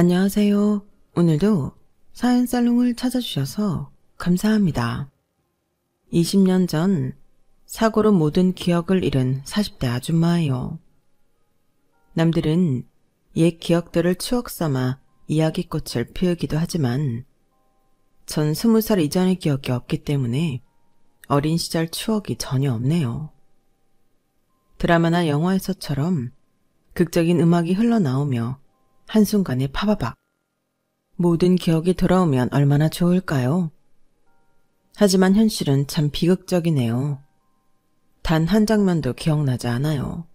안녕하세요. 오늘도 사연살롱을 찾아주셔서 감사합니다. 20년 전 사고로 모든 기억을 잃은 40대 아줌마예요. 남들은 옛 기억들을 추억 삼아 이야기꽃을 피우기도 하지만 전 20살 이전의 기억이 없기 때문에 어린 시절 추억이 전혀 없네요. 드라마나 영화에서처럼 극적인 음악이 흘러나오며 한순간에 파바박 모든 기억이 돌아오면 얼마나 좋을까요? 하지만 현실은 참 비극적이네요. 단 한 장면도 기억나지 않아요.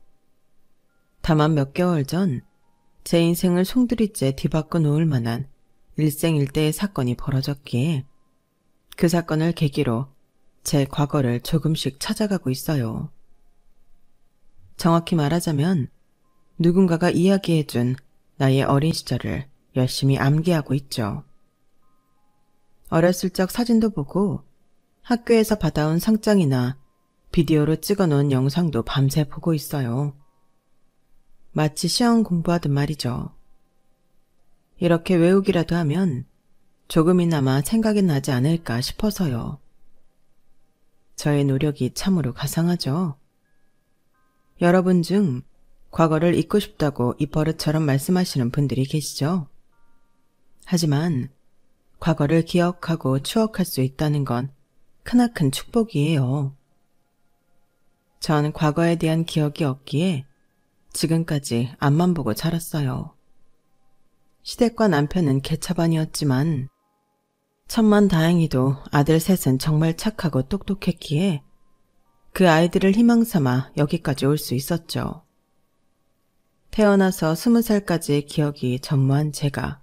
다만 몇 개월 전 제 인생을 송두리째 뒤바꿔 놓을 만한 일생일대의 사건이 벌어졌기에 그 사건을 계기로 제 과거를 조금씩 찾아가고 있어요. 정확히 말하자면 누군가가 이야기해준 나의 어린 시절을 열심히 암기하고 있죠. 어렸을 적 사진도 보고 학교에서 받아온 상장이나 비디오로 찍어놓은 영상도 밤새 보고 있어요. 마치 시험 공부하듯 말이죠. 이렇게 외우기라도 하면 조금이나마 생각이 나지 않을까 싶어서요. 저의 노력이 참으로 가상하죠. 여러분 중 과거를 잊고 싶다고 입버릇처럼 말씀하시는 분들이 계시죠? 하지만 과거를 기억하고 추억할 수 있다는 건 크나큰 축복이에요. 전 과거에 대한 기억이 없기에 지금까지 앞만 보고 자랐어요. 시댁과 남편은 개차반이었지만 천만다행히도 아들 셋은 정말 착하고 똑똑했기에 그 아이들을 희망삼아 여기까지 올 수 있었죠. 태어나서 20살까지의 기억이 전무한 제가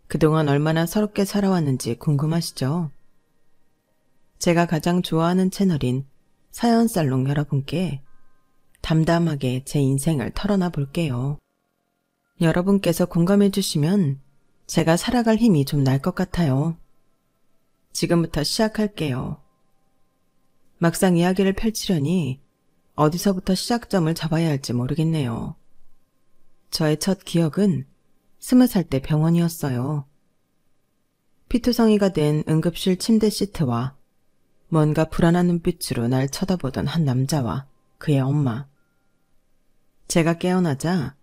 그동안 얼마나 서럽게 살아왔는지 궁금하시죠? 제가 가장 좋아하는 채널인 사연살롱 여러분께 담담하게 제 인생을 털어놔 볼게요. 여러분께서 공감해 주시면 제가 살아갈 힘이 좀 날 것 같아요. 지금부터 시작할게요. 막상 이야기를 펼치려니 어디서부터 시작점을 잡아야 할지 모르겠네요. 저의 첫 기억은 20살 때 병원이었어요. 피투성이가 된 응급실 침대 시트와 뭔가 불안한 눈빛으로 날 쳐다보던 한 남자와 그의 엄마. 제가 깨어나자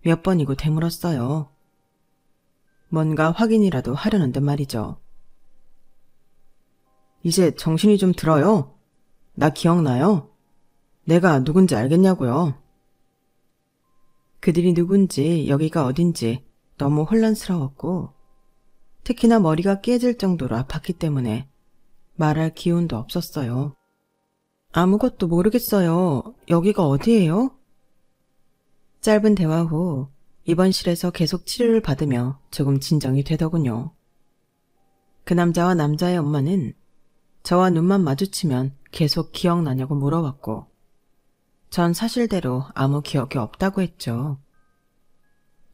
몇 번이고 되물었어요. 뭔가 확인이라도 하려는 듯 말이죠. 이제 정신이 좀 들어요. 나 기억나요? 내가 누군지 알겠냐고요. 그들이 누군지 여기가 어딘지 너무 혼란스러웠고 특히나 머리가 깨질 정도로 아팠기 때문에 말할 기운도 없었어요. 아무것도 모르겠어요. 여기가 어디예요? 짧은 대화 후 입원실에서 계속 치료를 받으며 조금 진정이 되더군요. 그 남자와 남자의 엄마는 저와 눈만 마주치면 계속 기억나냐고 물어왔고 전 사실대로 아무 기억이 없다고 했죠.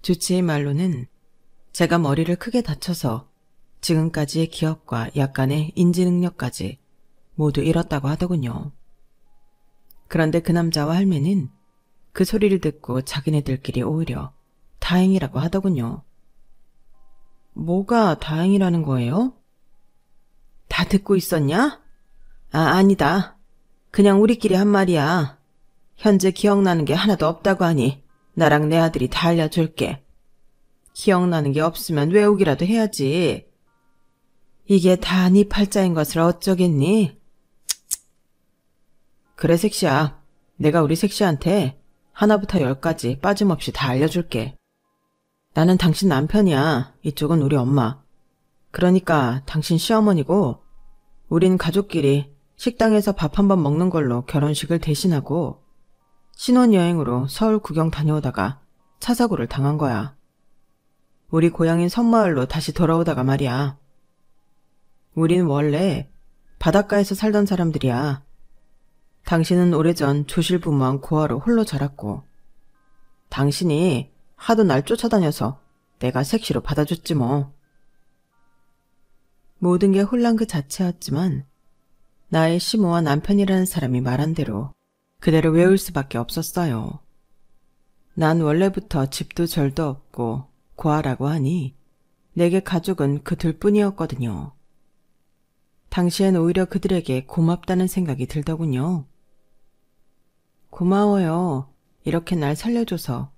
주치의 말로는 제가 머리를 크게 다쳐서 지금까지의 기억과 약간의 인지 능력까지 모두 잃었다고 하더군요. 그런데 그 남자와 할매는 그 소리를 듣고 자기네들끼리 오히려 다행이라고 하더군요. 뭐가 다행이라는 거예요? 다 듣고 있었냐? 아니다. 그냥 우리끼리 한 말이야. 현재 기억나는 게 하나도 없다고 하니 나랑 내 아들이 다 알려줄게. 기억나는 게 없으면 외우기라도 해야지. 이게 다 네 팔자인 것을 어쩌겠니? 그래 색시야. 내가 우리 색시한테 하나부터 10까지 빠짐없이 다 알려줄게. 나는 당신 남편이야. 이쪽은 우리 엄마. 그러니까 당신 시어머니고 우린 가족끼리 식당에서 밥 한 번 먹는 걸로 결혼식을 대신하고 신혼여행으로 서울 구경 다녀오다가 차 사고를 당한 거야. 우리 고향인 섬마을로 다시 돌아오다가 말이야. 우린 원래 바닷가에서 살던 사람들이야. 당신은 오래전 조실부모한 고아로 홀로 자랐고 당신이 하도 날 쫓아다녀서 내가 색시로 받아줬지 뭐. 모든 게 혼란 그 자체였지만 나의 시모와 남편이라는 사람이 말한 대로 그대로 외울 수밖에 없었어요. 난 원래부터 집도 절도 없고 고아라고 하니 내게 가족은 그 둘뿐이었거든요. 당시엔 오히려 그들에게 고맙다는 생각이 들더군요. 고마워요. 이렇게 날 살려줘서.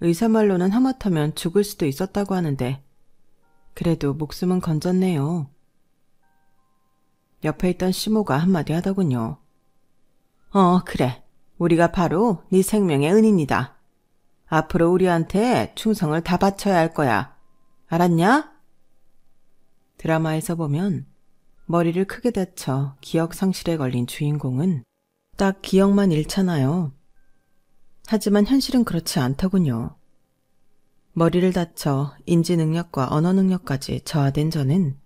의사 말로는 하마터면 죽을 수도 있었다고 하는데 그래도 목숨은 건졌네요. 옆에 있던 시모가 한마디 하더군요. 그래. 우리가 바로 네 생명의 은인이다. 앞으로 우리한테 충성을 다 바쳐야 할 거야. 알았냐? 드라마에서 보면 머리를 크게 다쳐 기억 상실에 걸린 주인공은 딱 기억만 잃잖아요. 하지만 현실은 그렇지 않더군요. 머리를 다쳐 인지 능력과 언어 능력까지 저하된 저는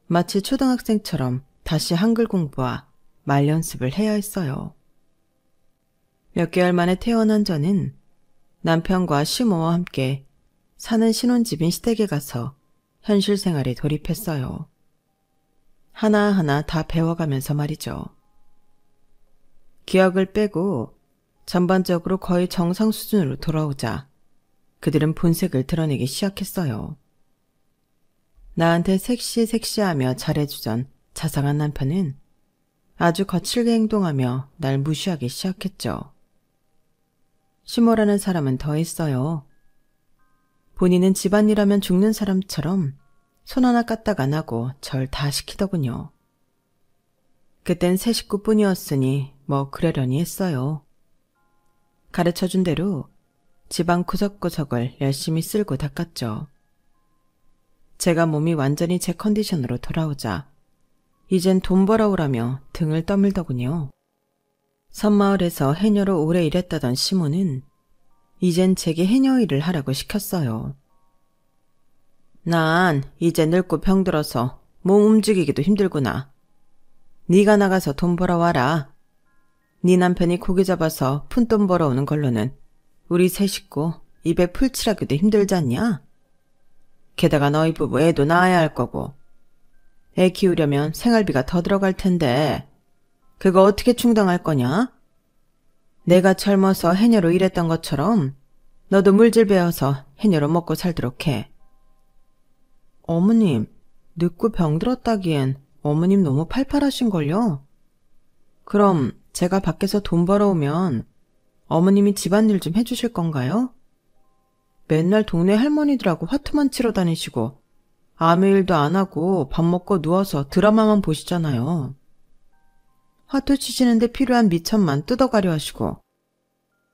마치 초등학생처럼 다시 한글 공부와 말 연습을 해야 했어요. 몇 개월 만에 태어난 저는 남편과 시모와 함께 사는 신혼집인 시댁에 가서 현실 생활에 돌입했어요. 하나하나 다 배워가면서 말이죠. 기억을 빼고 전반적으로 거의 정상 수준으로 돌아오자 그들은 본색을 드러내기 시작했어요. 나한테 섹시하며 잘해주던 자상한 남편은 아주 거칠게 행동하며 날 무시하기 시작했죠. 시모라는 사람은 더했어요. 본인은 집안일하면 죽는 사람처럼 손 하나 까딱 안 하고 절 다 시키더군요. 그땐 세 식구뿐이었으니 뭐 그러려니 했어요. 가르쳐준 대로 집안 구석구석을 열심히 쓸고 닦았죠. 제가 몸이 완전히 제 컨디션으로 돌아오자 이젠 돈 벌어오라며 등을 떠밀더군요. 섬마을에서 해녀로 오래 일했다던 시모는 이젠 제게 해녀 일을 하라고 시켰어요. 난 이제 늙고 병들어서 몸 움직이기도 힘들구나. 네가 나가서 돈 벌어와라. 네 남편이 고기 잡아서 푼돈 벌어오는 걸로는 우리 세 식구 입에 풀칠하기도 힘들지 않냐? 게다가 너희 부부 애도 낳아야 할 거고 애 키우려면 생활비가 더 들어갈 텐데 그거 어떻게 충당할 거냐? 내가 젊어서 해녀로 일했던 것처럼 너도 물질 배워서 해녀로 먹고 살도록 해. 어머님, 늙고 병들었다기엔 어머님 너무 팔팔하신걸요? 그럼 제가 밖에서 돈 벌어오면 어머님이 집안일 좀 해주실 건가요? 맨날 동네 할머니들하고 화투만 치러 다니시고 아무 일도 안 하고 밥 먹고 누워서 드라마만 보시잖아요. 화투 치시는데 필요한 미천만 뜯어가려 하시고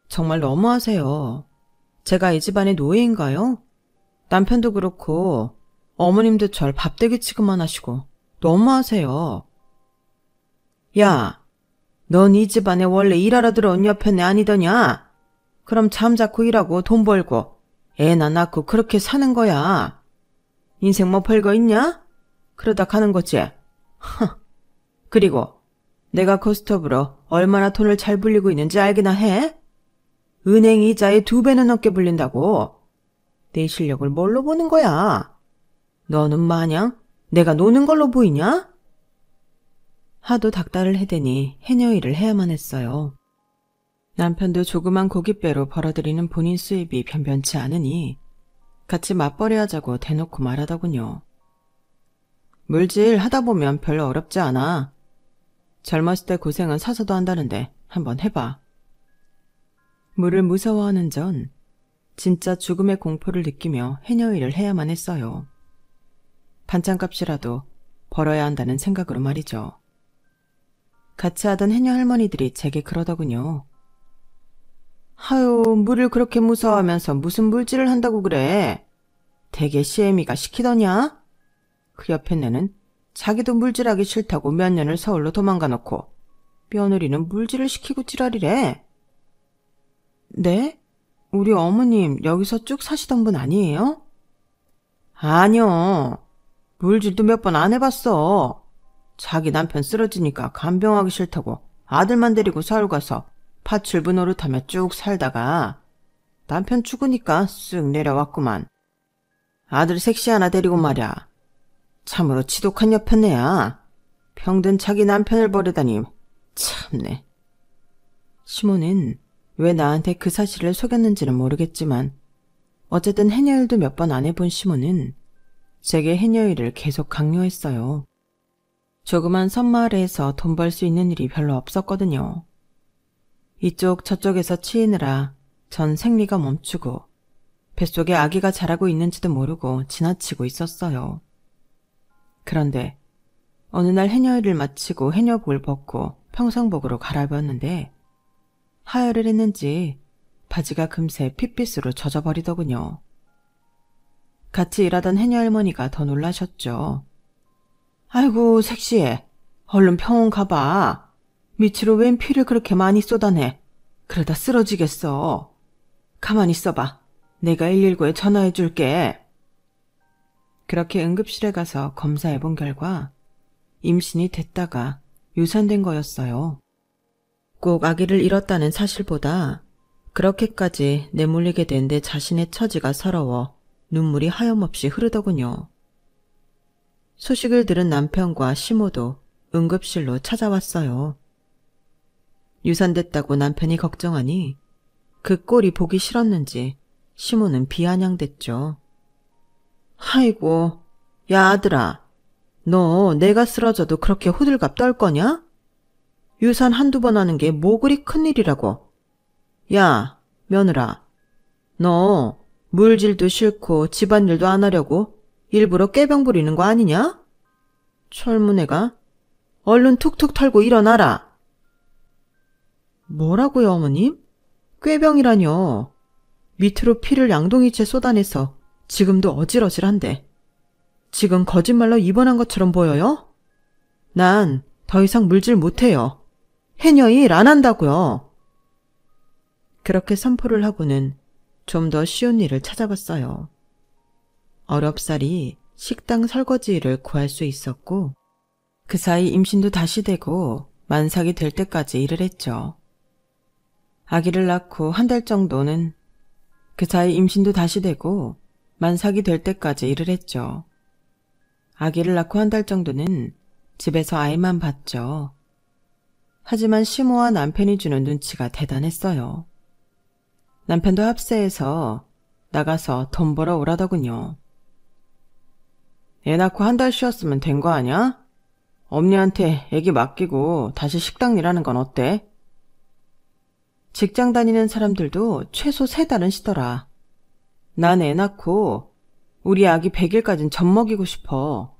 정말 너무하세요. 제가 이 집안의 노예인가요? 남편도 그렇고 어머님도 절 밥대기 취급만 하시고 너무하세요. 야, 넌 이 집안에 원래 일하러 들어온 여편네 아니더냐? 그럼 잠자코 일하고 돈 벌고 애나 낳고 그렇게 사는 거야. 인생 뭐 별거 있냐? 그러다 가는 거지. 그리고 내가 코스톱으로 얼마나 돈을 잘 불리고 있는지 알기나 해? 은행 이자에 2배는 넘게 불린다고. 내 실력을 뭘로 보는 거야? 너는 마냥 내가 노는 걸로 보이냐? 하도 닥달을 해대니 해녀 일을 해야만 했어요. 남편도 조그만 고깃배로 벌어들이는 본인 수입이 변변치 않으니 같이 맞벌이 하자고 대놓고 말하더군요. 물질 하다 보면 별로 어렵지 않아. 젊었을 때 고생은 사서도 한다는데 한번 해봐. 물을 무서워하는 전 진짜 죽음의 공포를 느끼며 해녀 일을 해야만 했어요. 반찬값이라도 벌어야 한다는 생각으로 말이죠. 같이 하던 해녀 할머니들이 제게 그러더군요. 하유, 물을 그렇게 무서워하면서 무슨 물질을 한다고 그래. 대개 시애미가 시키더냐? 그 옆에 내는 자기도 물질하기 싫다고 몇 년을 서울로 도망가 놓고 며느리는 물질을 시키고 지랄이래. 네? 우리 어머님 여기서 쭉 사시던 분 아니에요? 아니요. 물질도 몇 번 안 해봤어. 자기 남편 쓰러지니까 간병하기 싫다고 아들만 데리고 서울 가서 파출부 노릇하며 쭉 살다가 남편 죽으니까 쓱 내려왔구만. 아들 섹시 하나 데리고 말이야. 참으로 지독한 여편네야. 병든 자기 남편을 버리다니 참네. 시모는 왜 나한테 그 사실을 속였는지는 모르겠지만 어쨌든 해녀일도 몇 번 안 해본 시몬은 제게 해녀일을 계속 강요했어요. 조그만 섬마을에서 돈 벌 수 있는 일이 별로 없었거든요. 이쪽 저쪽에서 치이느라 전 생리가 멈추고 뱃속에 아기가 자라고 있는지도 모르고 지나치고 있었어요. 그런데 어느 날 해녀일을 마치고 해녀복을 벗고 평상복으로 갈아입었는데 하혈을 했는지 바지가 금세 핏빛으로 젖어버리더군요. 같이 일하던 해녀 할머니가 더 놀라셨죠. 아이고 섹시해. 얼른 병원 가봐. 밑으로 웬 피를 그렇게 많이 쏟아내. 그러다 쓰러지겠어. 가만히 있어봐. 내가 119에 전화해줄게. 그렇게 응급실에 가서 검사해본 결과 임신이 됐다가 유산된 거였어요. 꼭 아기를 잃었다는 사실보다 그렇게까지 내몰리게 된 내 자신의 처지가 서러워 눈물이 하염없이 흐르더군요. 소식을 들은 남편과 시모도 응급실로 찾아왔어요. 유산됐다고 남편이 걱정하니 그 꼴이 보기 싫었는지 시모는 비아냥댔죠. 아이고, 야 아들아, 너 내가 쓰러져도 그렇게 호들갑 떨 거냐? 유산 한두 번 하는 게 뭐 그리 큰일이라고. 야, 며느라, 너 물질도 싫고 집안일도 안 하려고 일부러 꾀병 부리는 거 아니냐? 철문애가 얼른 툭툭 털고 일어나라. 뭐라고요, 어머님? 꾀병이라뇨. 밑으로 피를 양동이째 쏟아내서 지금도 어질어질한데 지금 거짓말로 입원한 것처럼 보여요? 난 더 이상 물질 못해요. 해녀 일 안 한다고요. 그렇게 선포를 하고는 좀 더 쉬운 일을 찾아봤어요. 어렵사리 식당 설거지 일을 구할 수 있었고 그 사이 임신도 다시 되고 만삭이 될 때까지 일을 했죠. 아기를 낳고 한 달 정도는 그 사이 임신도 다시 되고 만삭이 될 때까지 일을 했죠. 아기를 낳고 한 달 정도는 집에서 아이만 봤죠. 하지만 시모와 남편이 주는 눈치가 대단했어요. 남편도 합세해서 나가서 돈 벌어 오라더군요. 애 낳고 한 달 쉬었으면 된 거 아냐? 엄니한테 애기 맡기고 다시 식당 일하는 건 어때? 직장 다니는 사람들도 최소 3달은 쉬더라. 난 애 낳고 우리 아기 100일까진 젖 먹이고 싶어.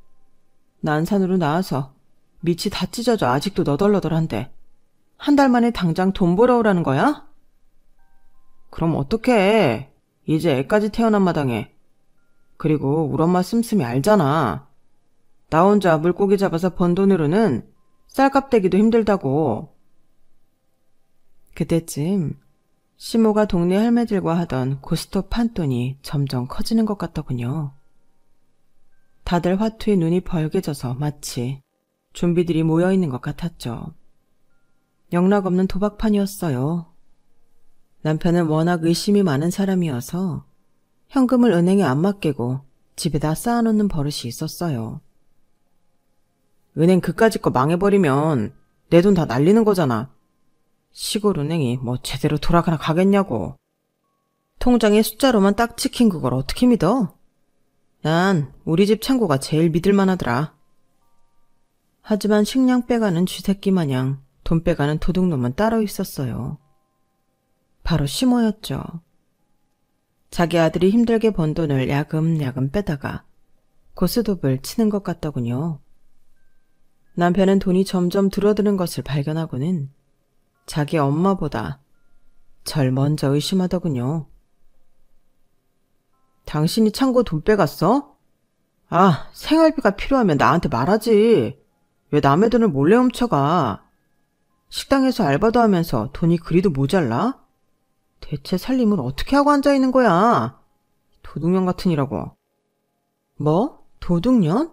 난산으로 나와서 밑이 다 찢어져 아직도 너덜너덜한데 한 달 만에 당장 돈 벌어오라는 거야? 그럼 어떡해. 이제 애까지 태어난 마당에. 그리고 우리 엄마 씀씀이 알잖아. 나 혼자 물고기 잡아서 번 돈으로는 쌀값 대기도 힘들다고. 그때쯤 시모가 동네 할매들과 하던 고스톱 판돈이 점점 커지는 것 같더군요. 다들 화투에 눈이 벌게져서 마치 좀비들이 모여있는 것 같았죠. 영락없는 도박판이었어요. 남편은 워낙 의심이 많은 사람이어서 현금을 은행에 안 맡기고 집에다 쌓아놓는 버릇이 있었어요. 은행 그까짓 거 망해버리면 내 돈 다 날리는 거잖아. 시골 은행이 뭐 제대로 돌아가나 가겠냐고. 통장에 숫자로만 딱 찍힌 그걸 어떻게 믿어? 난 우리 집 창고가 제일 믿을만하더라. 하지만 식량 빼가는 쥐새끼 마냥 돈 빼가는 도둑놈은 따로 있었어요. 바로 시모였죠. 자기 아들이 힘들게 번 돈을 야금야금 빼다가 고스톱을 치는 것 같더군요. 남편은 돈이 점점 줄어드는 것을 발견하고는 자기 엄마보다 절 먼저 의심하더군요. 당신이 창고 돈 빼갔어? 아, 생활비가 필요하면 나한테 말하지. 왜 남의 돈을 몰래 훔쳐가? 식당에서 알바도 하면서 돈이 그리도 모자라? 대체 살림을 어떻게 하고 앉아있는 거야? 도둑년 같으니라고. 뭐? 도둑년?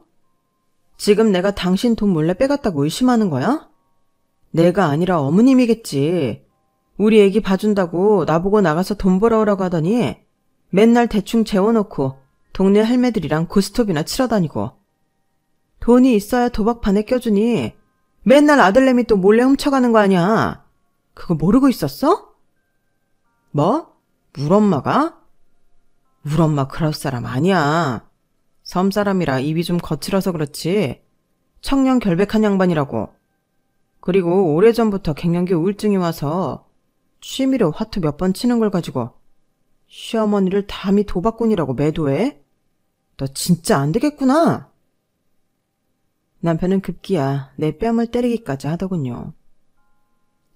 지금 내가 당신 돈 몰래 빼갔다고 의심하는 거야? 내가 아니라 어머님이겠지. 우리 애기 봐준다고 나보고 나가서 돈 벌어오라고 하더니 맨날 대충 재워놓고 동네 할매들이랑 고스톱이나 치러 다니고. 돈이 있어야 도박판에 껴주니 맨날 아들내미 또 몰래 훔쳐가는 거 아니야. 그거 모르고 있었어? 뭐? 물 엄마가? 우리 엄마 그럴 사람 아니야. 섬 사람이라 입이 좀 거칠어서 그렇지. 청년 결백한 양반이라고. 그리고 오래전부터 갱년기 우울증이 와서 취미로 화투 몇 번 치는 걸 가지고 시어머니를 담이 도박꾼이라고 매도해? 너 진짜 안 되겠구나. 남편은 급기야 내 뺨을 때리기까지 하더군요.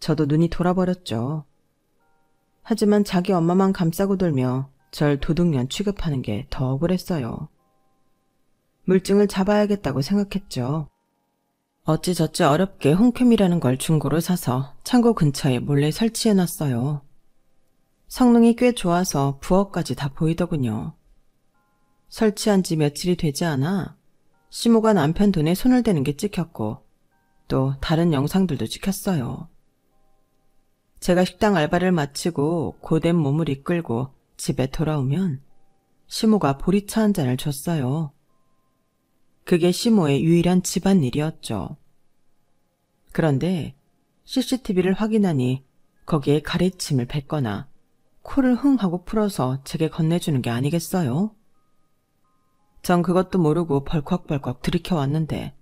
저도 눈이 돌아버렸죠. 하지만 자기 엄마만 감싸고 돌며 절 도둑년 취급하는 게 더 억울했어요. 물증을 잡아야겠다고 생각했죠. 어찌저찌 어렵게 홍캠이라는 걸 중고로 사서 창고 근처에 몰래 설치해놨어요. 성능이 꽤 좋아서 부엌까지 다 보이더군요. 설치한 지 며칠이 되지 않아 시모가 남편 돈에 손을 대는 게 찍혔고 또 다른 영상들도 찍혔어요. 제가 식당 알바를 마치고 고된 몸을 이끌고 집에 돌아오면 시모가 보리차 한 잔을 줬어요. 그게 시모의 유일한 집안일이었죠. 그런데 CCTV를 확인하니 거기에 가래침을 뱉거나 코를 흥 하고 풀어서 제게 건네주는 게 아니겠어요? 전 그것도 모르고 벌컥벌컥 들이켜왔는데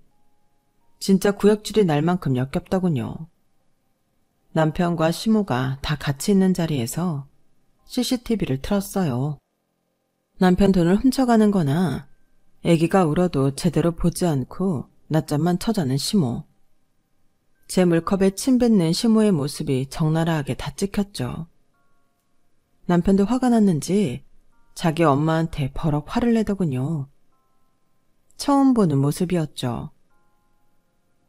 진짜 구역질이 날 만큼 역겹더군요. 남편과 시모가 다 같이 있는 자리에서 CCTV를 틀었어요. 남편 돈을 훔쳐가는 거나 애기가 울어도 제대로 보지 않고 낮잠만 쳐자는 시모. 제 물컵에 침 뱉는 시모의 모습이 적나라하게 다 찍혔죠. 남편도 화가 났는지 자기 엄마한테 버럭 화를 내더군요. 처음 보는 모습이었죠.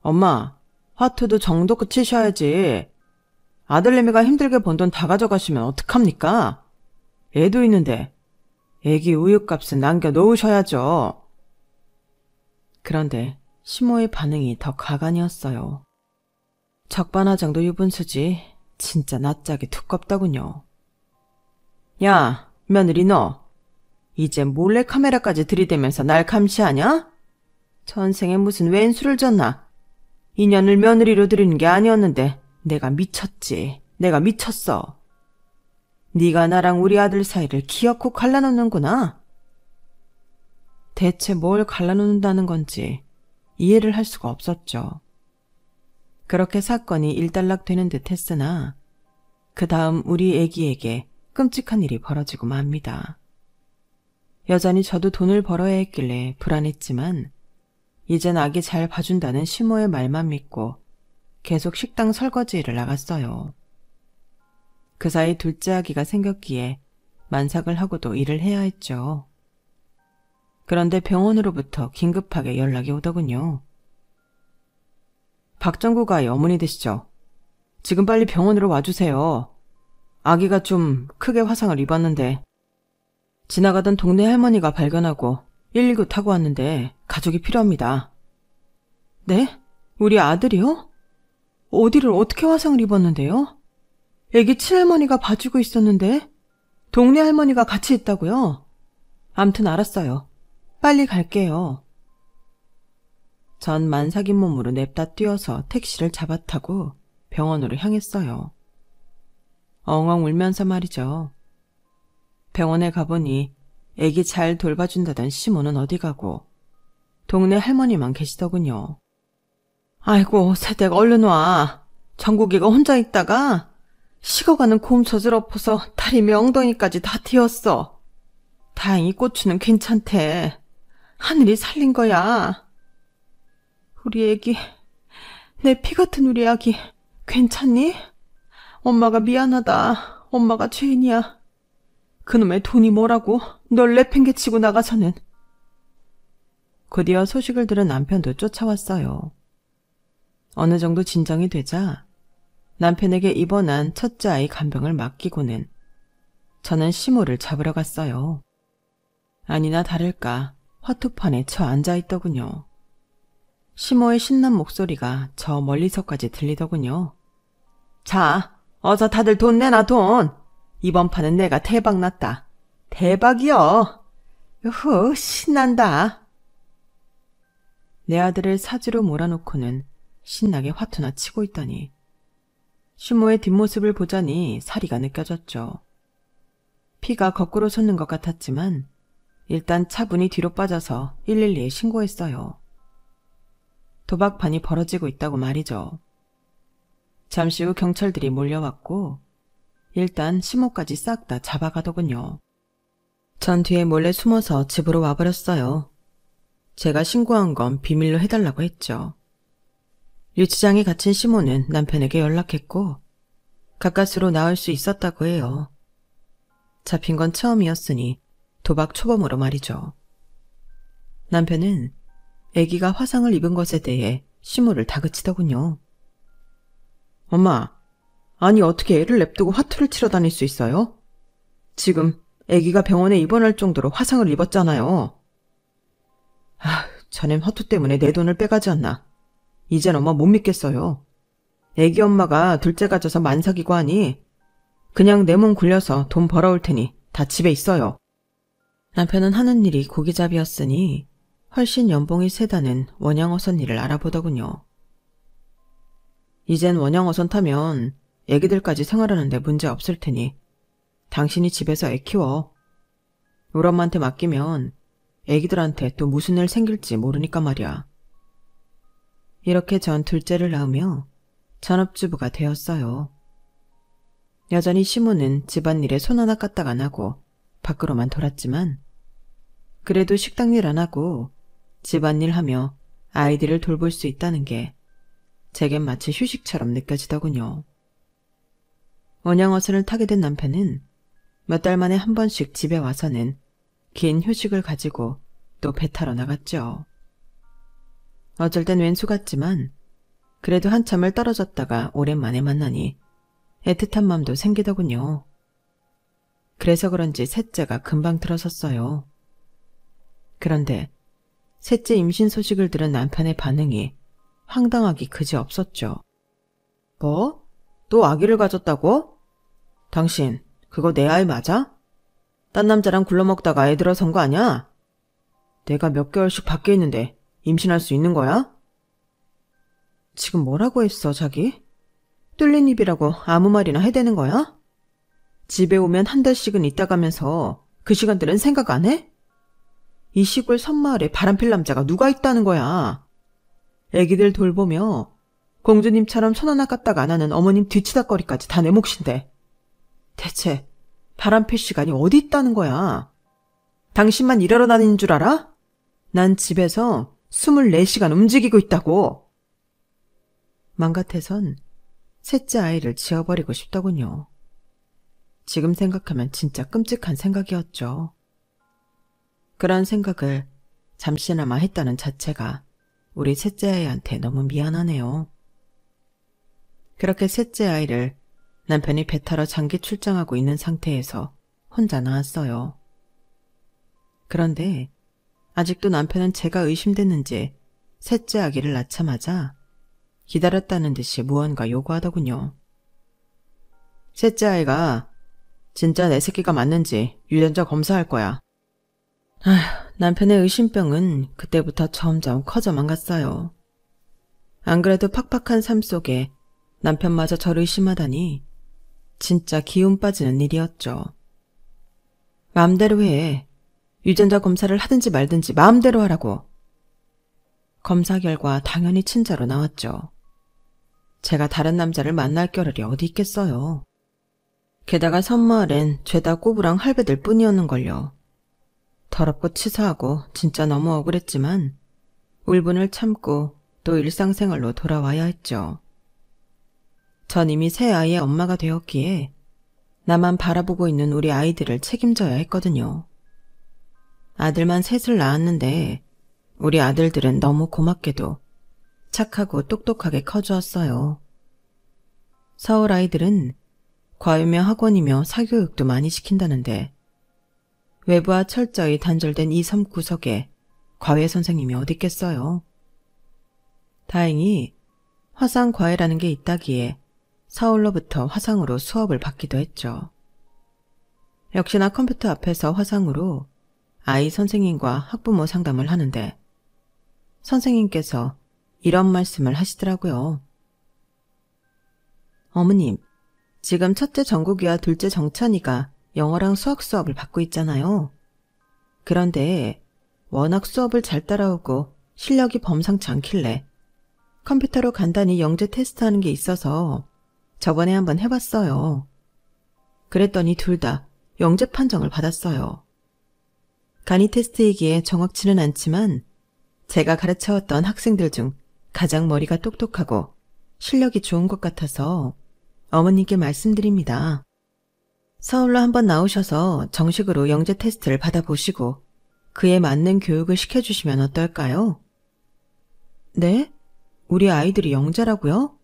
엄마, 화투도 정도껏 치셔야지. 아들내미가 힘들게 번 돈 다 가져가시면 어떡합니까? 애도 있는데 애기 우유값은 남겨놓으셔야죠. 그런데 시모의 반응이 더 가관이었어요. 적반하장도 유분수지 진짜 낯짝이 두껍더군요. 야, 며느리 너 이제 몰래카메라까지 들이대면서 날 감시하냐? 전생에 무슨 웬 술을 졌나? 인연을 며느리로 들이는 게 아니었는데 내가 미쳤지. 내가 미쳤어. 네가 나랑 우리 아들 사이를 기어코 갈라놓는구나. 대체 뭘 갈라놓는다는 건지 이해를 할 수가 없었죠. 그렇게 사건이 일단락되는 듯 했으나 그 다음 우리 애기에게 끔찍한 일이 벌어지고 맙니다. 여전히 저도 돈을 벌어야 했길래 불안했지만 이젠 아기 잘 봐준다는 시모의 말만 믿고 계속 식당 설거지 일을 나갔어요. 그 사이 둘째 아기가 생겼기에 만삭을 하고도 일을 해야 했죠. 그런데 병원으로부터 긴급하게 연락이 오더군요. 박정구가 어머니 되시죠? 지금 빨리 병원으로 와주세요. 아기가 좀 크게 화상을 입었는데 지나가던 동네 할머니가 발견하고 119 타고 왔는데 가족이 필요합니다. 네? 우리 아들이요? 어디를 어떻게 화상을 입었는데요? 애기 친할머니가 봐주고 있었는데 동네 할머니가 같이 있다고요? 암튼 알았어요. 빨리 갈게요. 전 만삭인 몸으로 냅다 뛰어서 택시를 잡아타고 병원으로 향했어요. 엉엉 울면서 말이죠. 병원에 가보니 애기 잘 돌봐준다던 시모는 어디 가고 동네 할머니만 계시더군요. 아이고 새댁 얼른 와. 정국이가 혼자 있다가 식어가는 곰젖을 엎어서 다리 엉덩이까지 다 튀었어. 다행히 고추는 괜찮대. 하늘이 살린 거야. 우리 애기, 내 피 같은 우리 아기 괜찮니? 엄마가 미안하다. 엄마가 죄인이야. 그놈의 돈이 뭐라고 널 내팽개치고 나가서는. 곧이어 소식을 들은 남편도 쫓아왔어요. 어느 정도 진정이 되자 남편에게 입원한 첫째 아이 간병을 맡기고는 저는 시모를 잡으러 갔어요. 아니나 다를까 화투판에 저 앉아있더군요. 시모의 신난 목소리가 저 멀리서까지 들리더군요. 자, 어서 다들 돈 내놔 돈. 이번 판은 내가 대박 났다. 대박이여. 으흐 신난다. 내 아들을 사지로 몰아놓고는 신나게 화투나 치고 있더니 시모의 뒷모습을 보자니 사리가 느껴졌죠. 피가 거꾸로 솟는 것 같았지만 일단 차분히 뒤로 빠져서 112에 신고했어요. 도박판이 벌어지고 있다고 말이죠. 잠시 후 경찰들이 몰려왔고 일단 시모까지 싹 다 잡아가더군요. 전 뒤에 몰래 숨어서 집으로 와버렸어요. 제가 신고한 건 비밀로 해달라고 했죠. 유치장에 갇힌 시모는 남편에게 연락했고 가까스로 나올 수 있었다고 해요. 잡힌 건 처음이었으니 도박 초범으로 말이죠. 남편은 아기가 화상을 입은 것에 대해 시모를 다그치더군요. 엄마, 아니 어떻게 애를 냅두고 화투를 치러 다닐 수 있어요? 지금 아기가 병원에 입원할 정도로 화상을 입었잖아요. 자넨 화투 때문에 내 돈을 빼가지 않나. 이젠 엄마 못 믿겠어요. 아기 엄마가 둘째 가져서 만삭이고 하니 그냥 내 몸 굴려서 돈 벌어올 테니 다 집에 있어요. 남편은 하는 일이 고기잡이였으니 훨씬 연봉이 세다는 원양어선 일을 알아보더군요. 이젠 원양어선 타면 애기들까지 생활하는데 문제 없을 테니 당신이 집에서 애 키워. 우리 엄마한테 맡기면 애기들한테 또 무슨 일 생길지 모르니까 말이야. 이렇게 전 둘째를 낳으며 전업주부가 되었어요. 여전히 시모는 집안일에 손 하나 까딱 안 하고 밖으로만 돌았지만 그래도 식당일 안 하고 집안일 하며 아이들을 돌볼 수 있다는 게 제겐 마치 휴식처럼 느껴지더군요. 원양어선을 타게 된 남편은 몇 달 만에 한 번씩 집에 와서는 긴 휴식을 가지고 또 배 타러 나갔죠. 어쩔 땐 왼수 같지만 그래도 한참을 떨어졌다가 오랜만에 만나니 애틋한 맘도 생기더군요. 그래서 그런지 셋째가 금방 들어섰어요. 그런데 셋째 임신 소식을 들은 남편의 반응이 황당하기 그지없었죠. 뭐? 또 아기를 가졌다고? 당신 그거 내 아이 맞아? 딴 남자랑 굴러먹다가 애 들어선 거 아냐? 내가 몇 개월씩 밖에 있는데 임신할 수 있는 거야? 지금 뭐라고 했어, 자기? 뚫린 입이라고 아무 말이나 해대는 거야? 집에 오면 한 달씩은 있다 가면서 그 시간들은 생각 안 해? 이 시골 섬마을에 바람필 남자가 누가 있다는 거야? 애기들 돌보며 공주님처럼 손 하나 까딱 안 하는 어머님 뒤치다거리까지 다 내 몫인데 대체 바람필 시간이 어디 있다는 거야? 당신만 일하러 다니는 줄 알아? 난 집에서 24시간 움직이고 있다고. 맘 같아선 셋째 아이를 지어버리고 싶더군요. 지금 생각하면 진짜 끔찍한 생각이었죠. 그런 생각을 잠시나마 했다는 자체가 우리 셋째 아이한테 너무 미안하네요. 그렇게 셋째 아이를 남편이 배 타러 장기 출장하고 있는 상태에서 혼자 낳았어요. 그런데 아직도 남편은 제가 의심됐는지 셋째 아기를 낳자마자 기다렸다는 듯이 무언가 요구하더군요. 셋째 아이가 진짜 내 새끼가 맞는지 유전자 검사할 거야. 남편의 의심병은 그때부터 점점 커져만 갔어요. 안 그래도 팍팍한 삶 속에 남편마저 저를 의심하다니 진짜 기운 빠지는 일이었죠. 마음대로 해. 유전자 검사를 하든지 말든지 마음대로 하라고. 검사 결과 당연히 친자로 나왔죠. 제가 다른 남자를 만날 겨를이 어디 있겠어요. 게다가 섬마을엔 죄다 꼬부랑 할배들 뿐이었는걸요. 더럽고 치사하고 진짜 너무 억울했지만 울분을 참고 또 일상생활로 돌아와야 했죠. 전 이미 새 아이의 엄마가 되었기에 나만 바라보고 있는 우리 아이들을 책임져야 했거든요. 아들만 셋을 낳았는데 우리 아들들은 너무 고맙게도 착하고 똑똑하게 커주었어요. 서울 아이들은 과외며 학원이며 사교육도 많이 시킨다는데 외부와 철저히 단절된 이 섬 구석에 과외 선생님이 어디 있겠어요. 다행히 화상 과외라는 게 있다기에 서울로부터 화상으로 수업을 받기도 했죠. 역시나 컴퓨터 앞에서 화상으로 아이 선생님과 학부모 상담을 하는데 선생님께서 이런 말씀을 하시더라고요. 어머님, 지금 첫째 정국이와 둘째 정찬이가 영어랑 수학 수업을 받고 있잖아요. 그런데 워낙 수업을 잘 따라오고 실력이 범상치 않길래 컴퓨터로 간단히 영재 테스트하는 게 있어서 저번에 한번 해봤어요. 그랬더니 둘 다 영재 판정을 받았어요. 간이 테스트이기에 정확치는 않지만 제가 가르쳐왔던 학생들 중 가장 머리가 똑똑하고 실력이 좋은 것 같아서 어머님께 말씀드립니다. 서울로 한번 나오셔서 정식으로 영재 테스트를 받아보시고 그에 맞는 교육을 시켜주시면 어떨까요? 네? 우리 아이들이 영재라고요?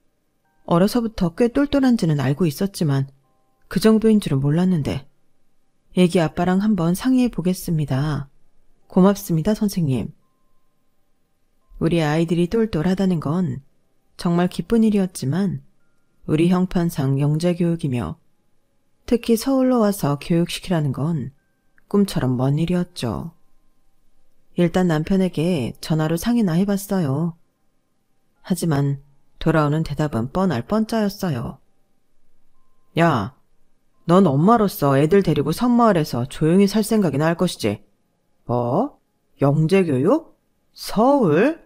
어려서부터 꽤 똘똘한지는 알고 있었지만 그 정도인 줄은 몰랐는데 애기 아빠랑 한번 상의해 보겠습니다. 고맙습니다, 선생님. 우리 아이들이 똘똘하다는 건 정말 기쁜 일이었지만 우리 형편상 영재 교육이며 특히 서울로 와서 교육시키라는 건 꿈처럼 먼 일이었죠. 일단 남편에게 전화로 상의나 해봤어요. 하지만 돌아오는 대답은 뻔할 뻔짜였어요. 야, 넌 엄마로서 애들 데리고 섬마을에서 조용히 살 생각이나 할 것이지. 뭐? 영재교육? 서울?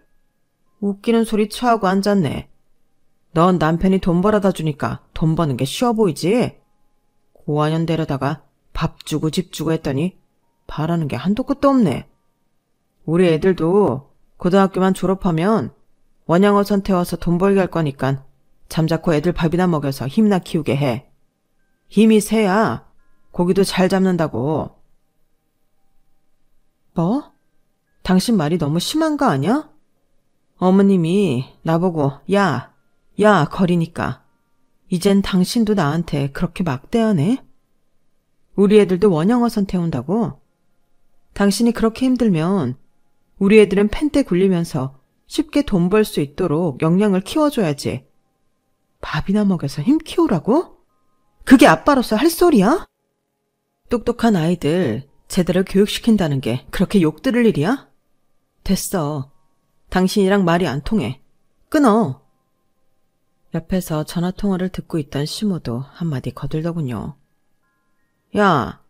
웃기는 소리 취하고 앉았네. 넌 남편이 돈 벌어다 주니까 돈 버는 게 쉬워 보이지? 고아년 데려다가 밥 주고 집 주고 했더니 바라는 게 한도 끝도 없네. 우리 애들도 고등학교만 졸업하면 원양어선 태워서 돈 벌게 할 거니까 잠자코 애들 밥이나 먹여서 힘나 키우게 해. 힘이 세야 고기도 잘 잡는다고. 뭐? 당신 말이 너무 심한 거 아니야? 어머님이 나보고 야 거리니까 이젠 당신도 나한테 그렇게 막대하네? 우리 애들도 원양어선 태운다고? 당신이 그렇게 힘들면 우리 애들은 펜대 굴리면서 쉽게 돈 벌 수 있도록 역량을 키워줘야지. 밥이나 먹여서 힘 키우라고? 그게 아빠로서 할 소리야? 똑똑한 아이들 제대로 교육시킨다는 게 그렇게 욕 들을 일이야? 됐어. 당신이랑 말이 안 통해. 끊어. 옆에서 전화통화를 듣고 있던 시모도 한마디 거들더군요. 야,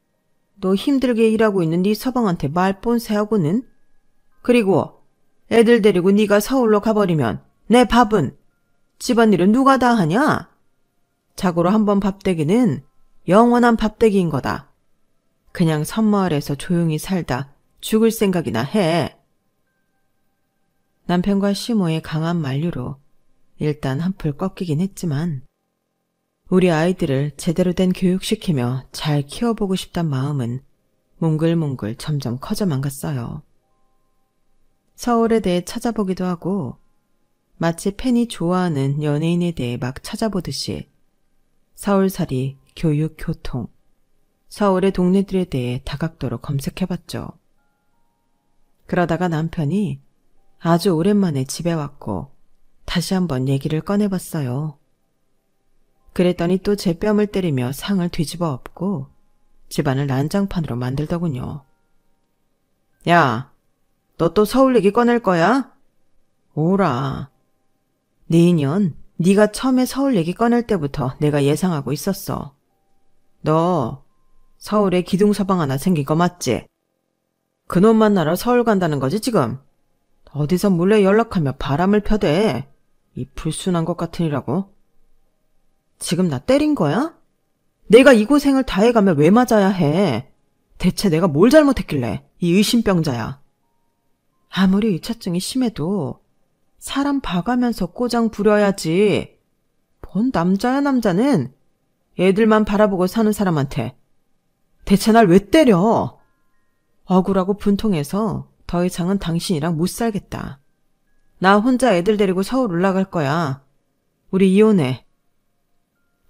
너 힘들게 일하고 있는 네 서방한테 말본세하고는? 그리고 애들 데리고 네가 서울로 가버리면 내 밥은? 집안일은 누가 다 하냐? 자고로 한번 밥대기는 영원한 밥대기인 거다. 그냥 섬마을에서 조용히 살다 죽을 생각이나 해. 남편과 시모의 강한 만류로 일단 한풀 꺾이긴 했지만 우리 아이들을 제대로 된 교육시키며 잘 키워보고 싶단 마음은 몽글몽글 점점 커져만 갔어요. 서울에 대해 찾아보기도 하고 마치 팬이 좋아하는 연예인에 대해 막 찾아보듯이 서울살이, 교육, 교통, 서울의 동네들에 대해 다각도로 검색해봤죠. 그러다가 남편이 아주 오랜만에 집에 왔고 다시 한번 얘기를 꺼내봤어요. 그랬더니 또 제 뺨을 때리며 상을 뒤집어 엎고 집안을 난장판으로 만들더군요. 야, 너 또 서울 얘기 꺼낼 거야? 오라. 네 인연, 네가 처음에 서울 얘기 꺼낼 때부터 내가 예상하고 있었어. 너 서울에 기둥서방 하나 생긴 거 맞지? 그놈 만나러 서울 간다는 거지 지금? 어디서 몰래 연락하며 바람을 펴대. 이 불순한 것 같으니라고. 지금 나 때린 거야? 내가 이 고생을 다 해가며 왜 맞아야 해? 대체 내가 뭘 잘못했길래 이 의심병자야. 아무리 의처증이 심해도 사람 봐가면서 꼬장 부려야지. 뭔 남자야 남자는 애들만 바라보고 사는 사람한테. 대체 날 왜 때려? 억울하고 분통해서 더 이상은 당신이랑 못 살겠다. 나 혼자 애들 데리고 서울 올라갈 거야. 우리 이혼해.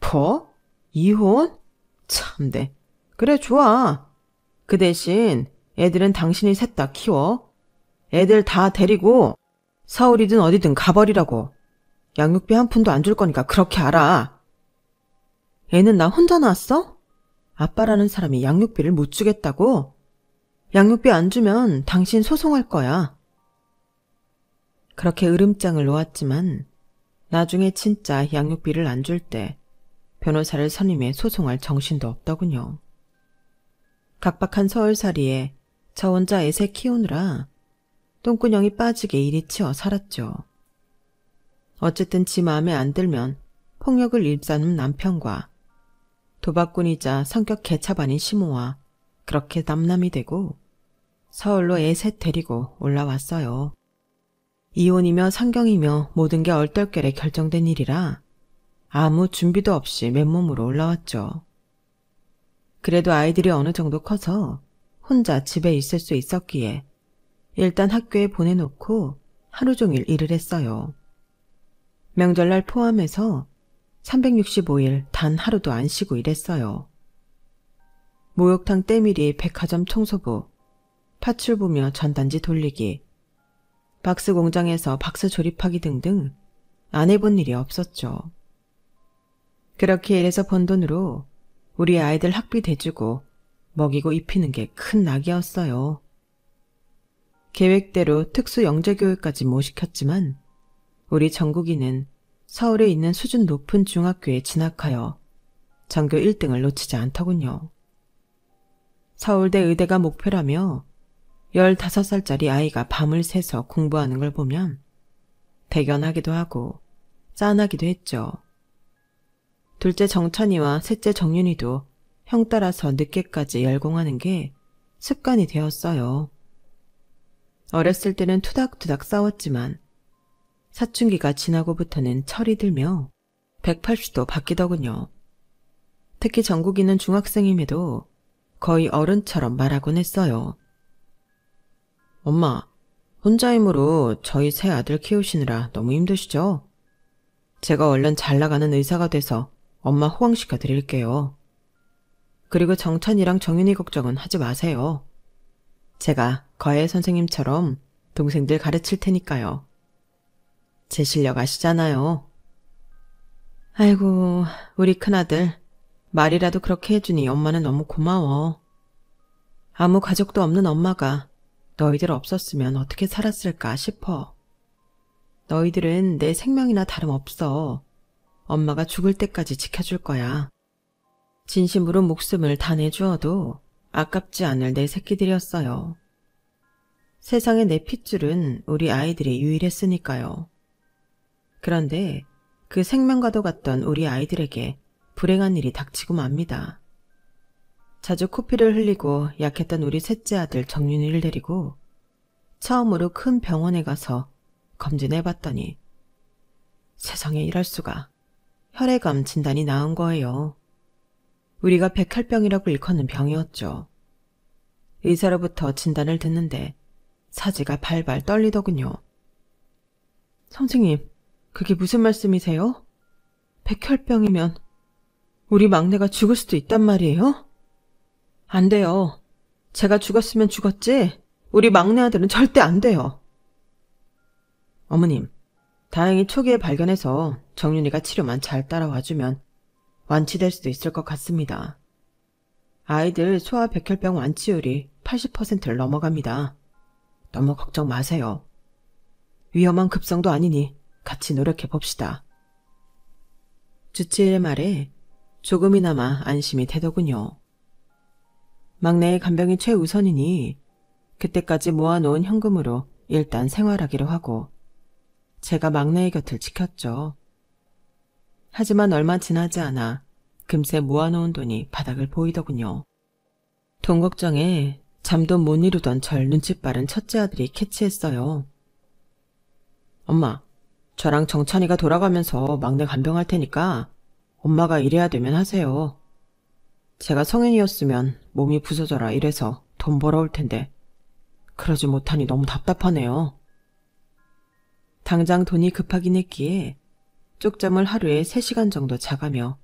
뭐? 이혼? 참네. 그래 좋아. 그 대신 애들은 당신이 셋 다 키워. 애들 다 데리고 서울이든 어디든 가버리라고. 양육비 한 푼도 안 줄 거니까 그렇게 알아. 애는 나 혼자 낳았어? 아빠라는 사람이 양육비를 못 주겠다고? 양육비 안 주면 당신 소송할 거야. 그렇게 으름장을 놓았지만 나중에 진짜 양육비를 안 줄 때 변호사를 선임해 소송할 정신도 없더군요. 각박한 서울살이에 저 혼자 애새 키우느라 똥구녕이 빠지게 이리 치워 살았죠. 어쨌든 지 마음에 안 들면 폭력을 일삼는 남편과 도박꾼이자 성격 개차반인 시모와 그렇게 남남이 되고 서울로 애 셋 데리고 올라왔어요. 이혼이며 상경이며 모든 게 얼떨결에 결정된 일이라 아무 준비도 없이 맨몸으로 올라왔죠. 그래도 아이들이 어느 정도 커서 혼자 집에 있을 수 있었기에 일단 학교에 보내놓고 하루 종일 일을 했어요. 명절날 포함해서 365일 단 하루도 안 쉬고 일했어요. 목욕탕 때밀이 백화점 청소부, 파출 보며 전단지 돌리기, 박스 공장에서 박스 조립하기 등등 안 해본 일이 없었죠. 그렇게 일해서 번 돈으로 우리 아이들 학비 대주고 먹이고 입히는 게 큰 낙이었어요. 계획대로 특수 영재교육까지 못 시켰지만 우리 정국이는 서울에 있는 수준 높은 중학교에 진학하여 전교 1등을 놓치지 않더군요. 서울대 의대가 목표라며 15살짜리 아이가 밤을 새서 공부하는 걸 보면 대견하기도 하고 짠하기도 했죠. 둘째 정찬이와 셋째 정윤이도 형 따라서 늦게까지 열공하는 게 습관이 되었어요. 어렸을 때는 투닥투닥 싸웠지만 사춘기가 지나고부터는 철이 들며 180도 바뀌더군요. 특히 정국이는 중학생임에도 거의 어른처럼 말하곤 했어요. 엄마, 혼자 힘으로 저희 세 아들 키우시느라 너무 힘드시죠? 제가 얼른 잘 나가는 의사가 돼서 엄마 호강시켜 드릴게요. 그리고 정찬이랑 정윤이 걱정은 하지 마세요. 제가 거애 선생님처럼 동생들 가르칠 테니까요. 제 실력 아시잖아요. 아이고, 우리 큰아들. 말이라도 그렇게 해주니 엄마는 너무 고마워. 아무 가족도 없는 엄마가 너희들 없었으면 어떻게 살았을까 싶어. 너희들은 내 생명이나 다름없어. 엄마가 죽을 때까지 지켜줄 거야. 진심으로 목숨을 다 내주어도 아깝지 않을 내 새끼들이었어요. 세상에 내 핏줄은 우리 아이들이 유일했으니까요. 그런데 그 생명과도 같던 우리 아이들에게 불행한 일이 닥치고 맙니다. 자주 코피를 흘리고 약했던 우리 셋째 아들 정윤이를 데리고 처음으로 큰 병원에 가서 검진해봤더니 세상에 이럴 수가. 혈액암 진단이 나온 거예요. 우리가 백혈병이라고 일컫는 병이었죠. 의사로부터 진단을 듣는데 사지가 발발 떨리더군요. 선생님, 그게 무슨 말씀이세요? 백혈병이면 우리 막내가 죽을 수도 있단 말이에요? 안 돼요. 제가 죽었으면 죽었지 우리 막내 아들은 절대 안 돼요. 어머님, 다행히 초기에 발견해서 정윤이가 치료만 잘 따라와주면 완치될 수도 있을 것 같습니다. 아이들 소아 백혈병 완치율이 80%를 넘어갑니다. 너무 걱정 마세요. 위험한 급성도 아니니 같이 노력해 봅시다. 주치의의 말에 조금이나마 안심이 되더군요. 막내의 간병이 최우선이니 그때까지 모아놓은 현금으로 일단 생활하기로 하고 제가 막내의 곁을 지켰죠. 하지만 얼마 지나지 않아 금세 모아놓은 돈이 바닥을 보이더군요. 돈 걱정에 잠도 못 이루던 절 눈치 빠른 첫째 아들이 캐치했어요. 엄마, 저랑 정찬이가 돌아가면서 막내 간병할 테니까 엄마가 일해야 되면 하세요. 제가 성인이었으면 몸이 부서져라 이래서 돈 벌어올 텐데 그러지 못하니 너무 답답하네요. 당장 돈이 급하긴 했기에 쪽잠을 하루에 3시간 정도 자가며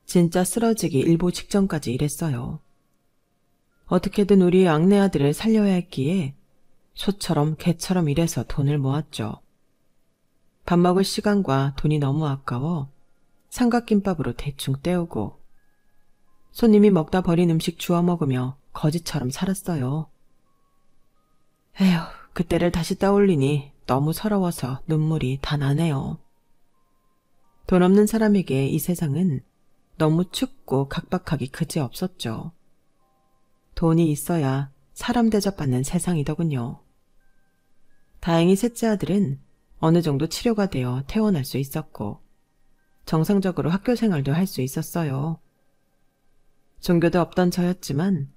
진짜 쓰러지기 일보 직전까지 일했어요. 어떻게든 우리 막내 아들을 살려야 했기에 소처럼 개처럼 일해서 돈을 모았죠. 밥 먹을 시간과 돈이 너무 아까워 삼각김밥으로 대충 때우고 손님이 먹다 버린 음식 주워 먹으며 거지처럼 살았어요. 에휴, 그때를 다시 떠올리니 너무 서러워서 눈물이 다 나네요. 돈 없는 사람에게 이 세상은 너무 춥고 각박하기 그지없었죠. 돈이 있어야 사람 대접받는 세상이더군요. 다행히 셋째 아들은 어느 정도 치료가 되어 퇴원할 수 있었고 정상적으로 학교 생활도 할 수 있었어요. 종교도 없던 저였지만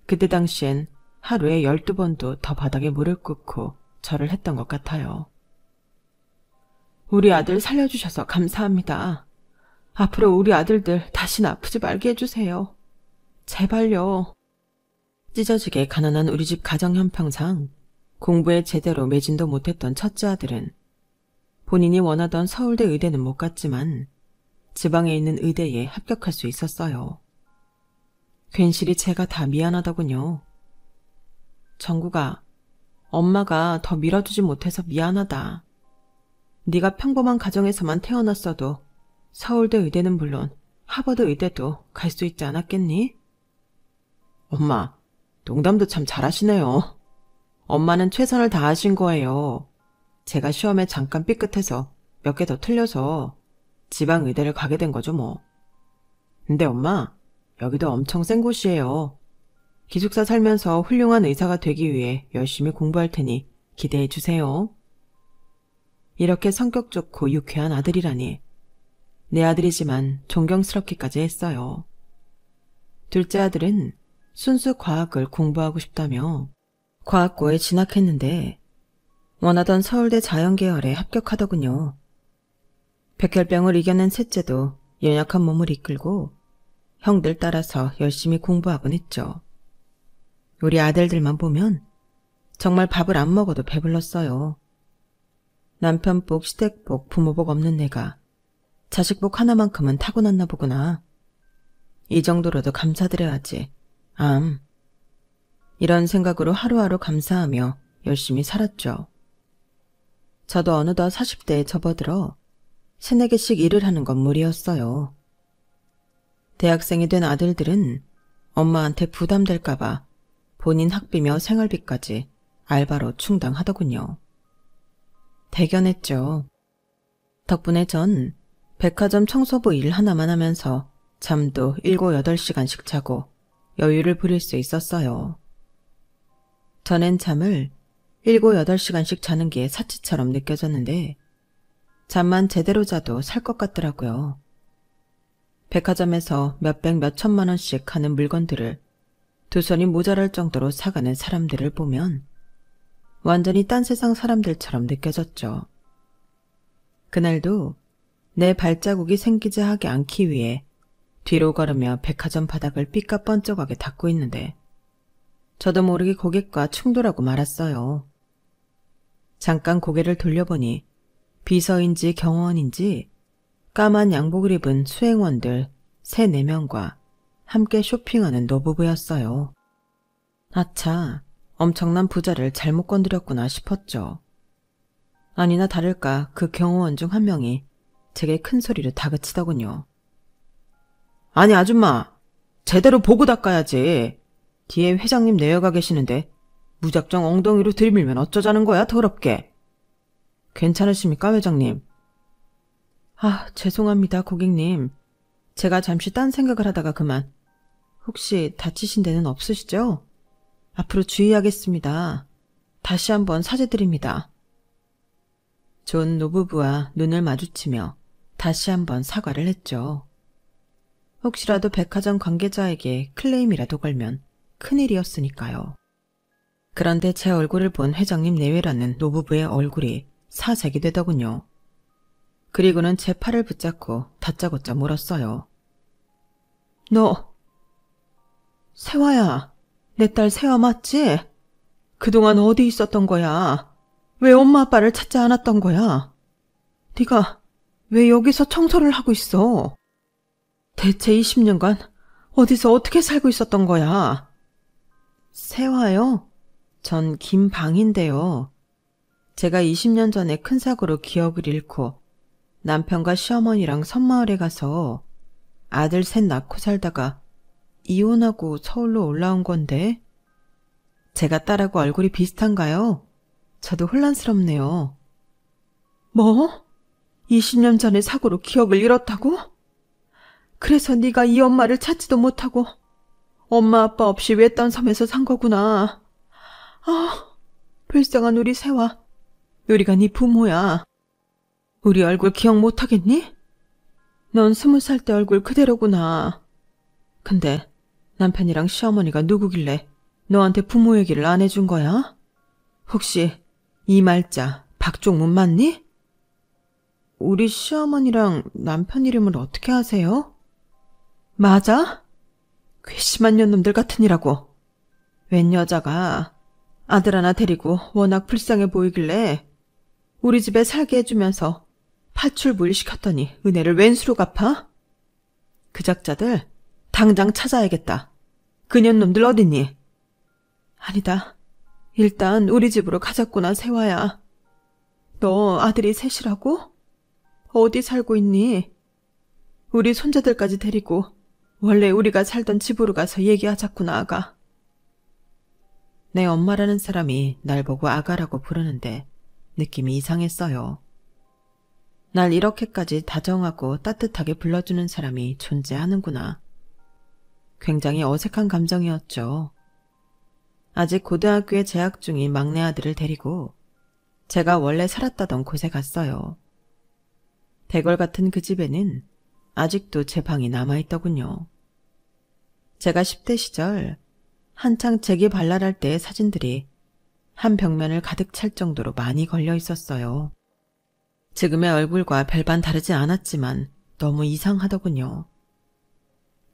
그때 당시엔 하루에 12번도 더 바닥에 무릎 꿇고 절을 했던 것 같아요. 우리 아들 살려주셔서 감사합니다. 앞으로 우리 아들들 다시는 아프지 말게 해주세요. 제발요. 찢어지게 가난한 우리 집 가정 형편상 공부에 제대로 매진도 못했던 첫째 아들은 본인이 원하던 서울대 의대는 못 갔지만 지방에 있는 의대에 합격할 수 있었어요. 괜시리 제가 다 미안하더군요. 정국아, 엄마가 더 밀어주지 못해서 미안하다. 네가 평범한 가정에서만 태어났어도 서울대 의대는 물론 하버드 의대도 갈 수 있지 않았겠니? 엄마, 농담도 참 잘하시네요. 엄마는 최선을 다하신 거예요. 제가 시험에 잠깐 삐끗해서 몇 개 더 틀려서 지방 의대를 가게 된 거죠 뭐. 근데 엄마, 여기도 엄청 센 곳이에요. 기숙사 살면서 훌륭한 의사가 되기 위해 열심히 공부할 테니 기대해 주세요. 이렇게 성격 좋고 유쾌한 아들이라니. 내 아들이지만 존경스럽기까지 했어요. 둘째 아들은 순수 과학을 공부하고 싶다며 과학고에 진학했는데 원하던 서울대 자연계열에 합격하더군요. 백혈병을 이겨낸 셋째도 연약한 몸을 이끌고 형들 따라서 열심히 공부하곤 했죠. 우리 아들들만 보면 정말 밥을 안 먹어도 배불렀어요. 남편복, 시댁복, 부모복 없는 내가 자식복 하나만큼은 타고났나 보구나. 이 정도로도 감사드려야지. 이런 생각으로 하루하루 감사하며 열심히 살았죠. 저도 어느덧 40대에 접어들어 3, 4개씩 일을 하는 건 무리였어요. 대학생이 된 아들들은 엄마한테 부담될까봐 본인 학비며 생활비까지 알바로 충당하더군요. 대견했죠. 덕분에 전 백화점 청소부 일 하나만 하면서 잠도 7, 8시간씩 자고 여유를 부릴 수 있었어요. 전엔 잠을 7, 8시간씩 자는 게 사치처럼 느껴졌는데 잠만 제대로 자도 살 것 같더라고요. 백화점에서 몇백 몇천만 원씩 하는 물건들을 두 손이 모자랄 정도로 사가는 사람들을 보면 완전히 딴 세상 사람들처럼 느껴졌죠. 그날도 내 발자국이 생기지 하게 않기 위해 뒤로 걸으며 백화점 바닥을 삐까뻔쩍하게 닦고 있는데 저도 모르게 고객과 충돌하고 말았어요. 잠깐 고개를 돌려보니 비서인지 경호원인지 까만 양복을 입은 수행원들 3, 4명과 함께 쇼핑하는 노부부였어요. 아차, 엄청난 부자를 잘못 건드렸구나 싶었죠. 아니나 다를까 그 경호원 중 한 명이 제게 큰 소리로 다그치더군요. 아니 아줌마, 제대로 보고 닦아야지. 뒤에 회장님 내려가 계시는데 무작정 엉덩이로 들이밀면 어쩌자는 거야 더럽게. 괜찮으십니까 회장님? 죄송합니다 고객님. 제가 잠시 딴 생각을 하다가 그만. 혹시 다치신 데는 없으시죠? 앞으로 주의하겠습니다. 다시 한번 사죄드립니다. 존 노부부와 눈을 마주치며 다시 한번 사과를 했죠. 혹시라도 백화점 관계자에게 클레임이라도 걸면 큰일이었으니까요. 그런데 제 얼굴을 본 회장님 내외라는 노부부의 얼굴이 사색이 되더군요. 그리고는 제 팔을 붙잡고 다짜고짜 물었어요. 너, 세화야, 내 딸 세화 맞지? 그동안 어디 있었던 거야? 왜 엄마 아빠를 찾지 않았던 거야? 네가 왜 여기서 청소를 하고 있어? 대체 20년간 어디서 어떻게 살고 있었던 거야? 세화요? 전 김방인데요. 제가 20년 전에 큰 사고로 기억을 잃고 남편과 시어머니랑 섬마을에 가서 아들 셋 낳고 살다가 이혼하고 서울로 올라온 건데 제가 딸하고 얼굴이 비슷한가요? 저도 혼란스럽네요. 뭐? 20년 전에 사고로 기억을 잃었다고? 그래서 네가 이 엄마를 찾지도 못하고 엄마 아빠 없이 외딴 섬에서 산 거구나. 아, 불쌍한 우리 새와. 우리가 네 부모야. 우리 얼굴 기억 못하겠니? 넌 20살 때 얼굴 그대로구나. 근데 남편이랑 시어머니가 누구길래 너한테 부모 얘기를 안 해준 거야? 혹시 이 말자 박종문 맞니? 우리 시어머니랑 남편 이름을 어떻게 아세요? 맞아? 괘씸한 년놈들 같으니라고. 웬 여자가 아들 하나 데리고 워낙 불쌍해 보이길래 우리 집에 살게 해주면서 파출부일 시켰더니 은혜를 웬수로 갚아? 그 작자들 당장 찾아야겠다. 그 년놈들 어딨니? 아니다. 일단 우리 집으로 가자꾸나 세화야. 너 아들이 셋이라고? 어디 살고 있니? 우리 손자들까지 데리고 원래 우리가 살던 집으로 가서 얘기하자꾸나 아가. 내 엄마라는 사람이 날 보고 아가라고 부르는데 느낌이 이상했어요. 날 이렇게까지 다정하고 따뜻하게 불러주는 사람이 존재하는구나. 굉장히 어색한 감정이었죠. 아직 고등학교에 재학 중인 막내 아들을 데리고 제가 원래 살았다던 곳에 갔어요. 대궐 같은 그 집에는 아직도 제 방이 남아있더군요. 제가 10대 시절 한창 재기 발랄할 때의 사진들이 한 벽면을 가득 찰 정도로 많이 걸려 있었어요. 지금의 얼굴과 별반 다르지 않았지만 너무 이상하더군요.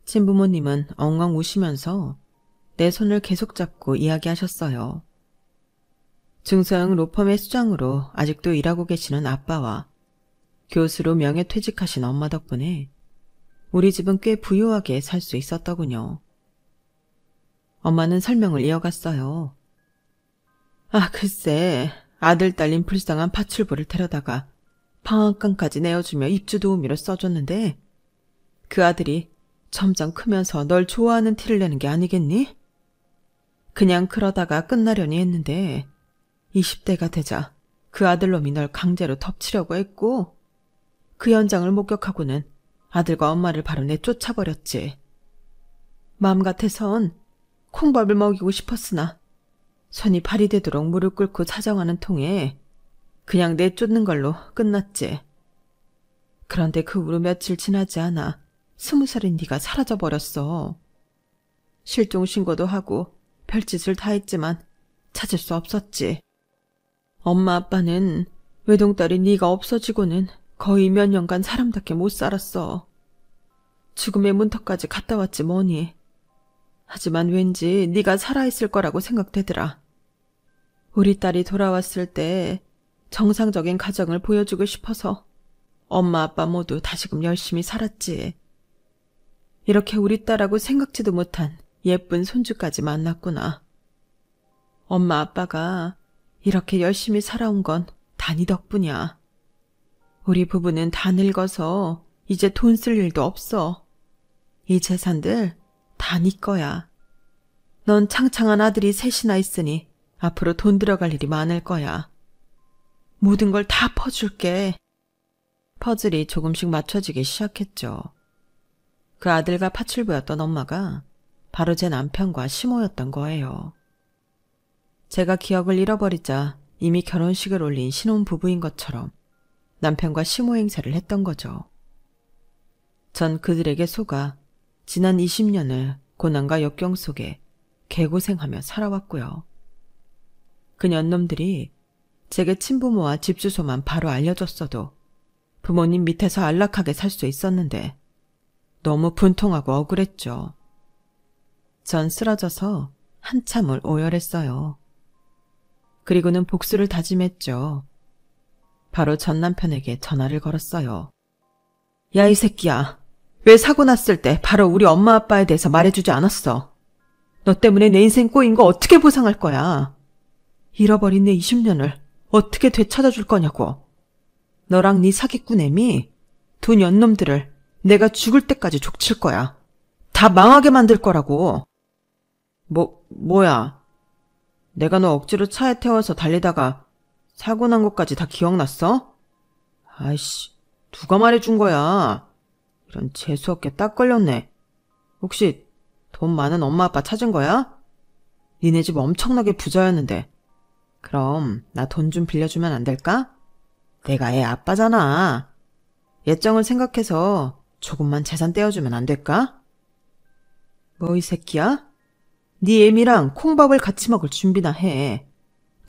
친부모님은 엉엉 우시면서 내 손을 계속 잡고 이야기하셨어요. 중소형 로펌의 수장으로 아직도 일하고 계시는 아빠와 교수로 명예퇴직하신 엄마 덕분에 우리 집은 꽤 부유하게 살 수 있었더군요. 엄마는 설명을 이어갔어요. 아, 글쎄, 아들 딸린 불쌍한 파출부를 데려다가 방앗간까지 내어주며 입주 도우미로 써줬는데 그 아들이 점점 크면서 널 좋아하는 티를 내는 게 아니겠니? 그냥 그러다가 끝나려니 했는데 20대가 되자 그 아들놈이 널 강제로 덮치려고 했고 그 현장을 목격하고는 아들과 엄마를 바로 내쫓아버렸지. 마음 같아선 콩밥을 먹이고 싶었으나 손이 발이 되도록 무릎 꿇고 사정하는 통에 그냥 내쫓는 걸로 끝났지. 그런데 그 후로 며칠 지나지 않아 20살인 네가 사라져버렸어. 실종신고도 하고 별짓을 다 했지만 찾을 수 없었지. 엄마 아빠는 외동딸이 네가 없어지고는 거의 몇 년간 사람답게 못 살았어. 죽음의 문턱까지 갔다 왔지 뭐니. 하지만 왠지 네가 살아있을 거라고 생각되더라. 우리 딸이 돌아왔을 때 정상적인 가정을 보여주고 싶어서 엄마 아빠 모두 다시금 열심히 살았지. 이렇게 우리 딸하고 생각지도 못한 예쁜 손주까지 만났구나. 엄마 아빠가 이렇게 열심히 살아온 건 다 네 덕분이야. 우리 부부는 다 늙어서 이제 돈 쓸 일도 없어. 이 재산들 다 네 거야. 넌 창창한 아들이 셋이나 있으니 앞으로 돈 들어갈 일이 많을 거야. 모든 걸 다 퍼줄게. 퍼즐이 조금씩 맞춰지기 시작했죠. 그 아들과 파출부였던 엄마가 바로 제 남편과 시모였던 거예요. 제가 기억을 잃어버리자 이미 결혼식을 올린 신혼부부인 것처럼 남편과 시모 행세를 했던 거죠. 전 그들에게 속아 지난 20년을 고난과 역경 속에 개고생하며 살아왔고요. 그 년놈들이 제게 친부모와 집 주소만 바로 알려줬어도 부모님 밑에서 안락하게 살 수 있었는데 너무 분통하고 억울했죠. 전 쓰러져서 한참을 오열했어요. 그리고는 복수를 다짐했죠. 바로 전 남편에게 전화를 걸었어요. 야, 이 새끼야. 왜 사고 났을 때 바로 우리 엄마 아빠에 대해서 말해주지 않았어? 너 때문에 내 인생 꼬인 거 어떻게 보상할 거야? 잃어버린 내 20년을 어떻게 되찾아줄 거냐고. 너랑 네 사기꾼 애미 두 년놈들을 내가 죽을 때까지 족칠 거야. 다 망하게 만들 거라고. 뭐야? 내가 너 억지로 차에 태워서 달리다가 사고 난 것까지 다 기억났어? 아이씨, 누가 말해준 거야? 이런 재수없게 딱 걸렸네. 혹시 돈 많은 엄마 아빠 찾은 거야? 니네 집 엄청나게 부자였는데. 그럼 나 돈 좀 빌려주면 안 될까? 내가 애 아빠잖아. 예정을 생각해서 조금만 재산 떼어주면 안 될까? 뭐 이 새끼야? 네 애미랑 콩밥을 같이 먹을 준비나 해.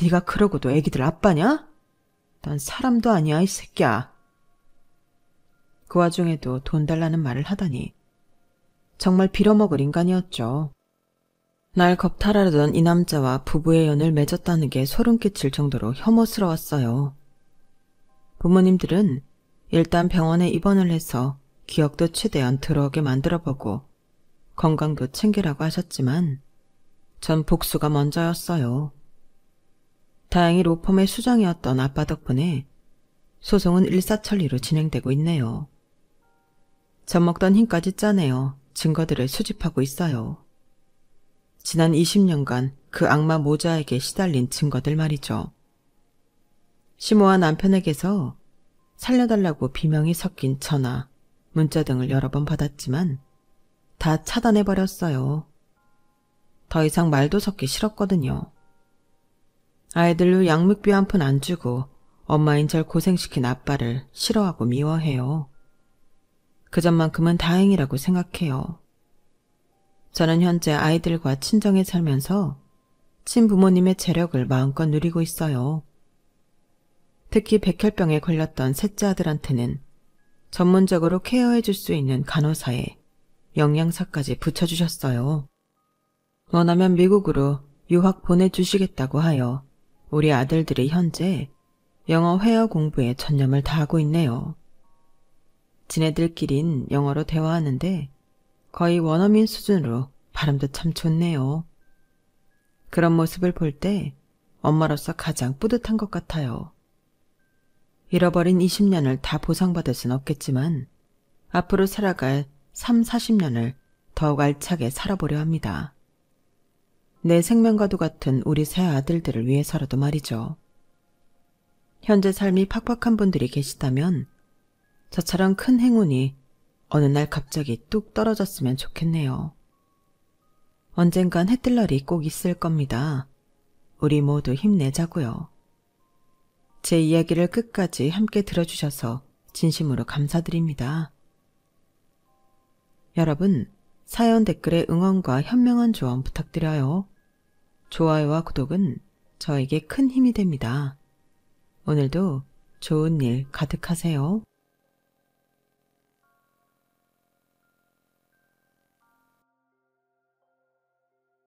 네가 그러고도 애기들 아빠냐? 넌 사람도 아니야 이 새끼야. 그 와중에도 돈 달라는 말을 하다니 정말 빌어먹을 인간이었죠. 날 겁탈하려던 이 남자와 부부의 연을 맺었다는 게 소름 끼칠 정도로 혐오스러웠어요. 부모님들은 일단 병원에 입원을 해서 기억도 최대한 들어오게 만들어보고 건강도 챙기라고 하셨지만 전 복수가 먼저였어요. 다행히 로펌의 수장이었던 아빠 덕분에 소송은 일사천리로 진행되고 있네요. 젖먹던 힘까지 짜내어 증거들을 수집하고 있어요. 지난 20년간 그 악마 모자에게 시달린 증거들 말이죠. 시모와 남편에게서 살려달라고 비명이 섞인 전화, 문자 등을 여러 번 받았지만 다 차단해버렸어요. 더 이상 말도 섞기 싫었거든요. 아이들로 양육비 한 푼 안 주고 엄마인 절 고생시킨 아빠를 싫어하고 미워해요. 그 점만큼은 다행이라고 생각해요. 저는 현재 아이들과 친정에 살면서 친부모님의 재력을 마음껏 누리고 있어요. 특히 백혈병에 걸렸던 셋째 아들한테는 전문적으로 케어해 줄 수 있는 간호사에 영양사까지 붙여주셨어요. 원하면 미국으로 유학 보내주시겠다고 하여 우리 아들들이 현재 영어 회화 공부에 전념을 다하고 있네요. 지네들끼린 영어로 대화하는데 거의 원어민 수준으로 발음도 참 좋네요. 그런 모습을 볼 때 엄마로서 가장 뿌듯한 것 같아요. 잃어버린 20년을 다 보상받을 순 없겠지만 앞으로 살아갈 3, 40년을 더욱 알차게 살아보려 합니다. 내 생명과도 같은 우리 새 아들들을 위해서라도 말이죠. 현재 삶이 팍팍한 분들이 계시다면 저처럼 큰 행운이 어느 날 갑자기 뚝 떨어졌으면 좋겠네요. 언젠간 해뜰 날이 꼭 있을 겁니다. 우리 모두 힘내자고요. 제 이야기를 끝까지 함께 들어주셔서 진심으로 감사드립니다. 여러분, 사연 댓글에 응원과 현명한 조언 부탁드려요. 좋아요와 구독은 저에게 큰 힘이 됩니다. 오늘도 좋은 일 가득하세요.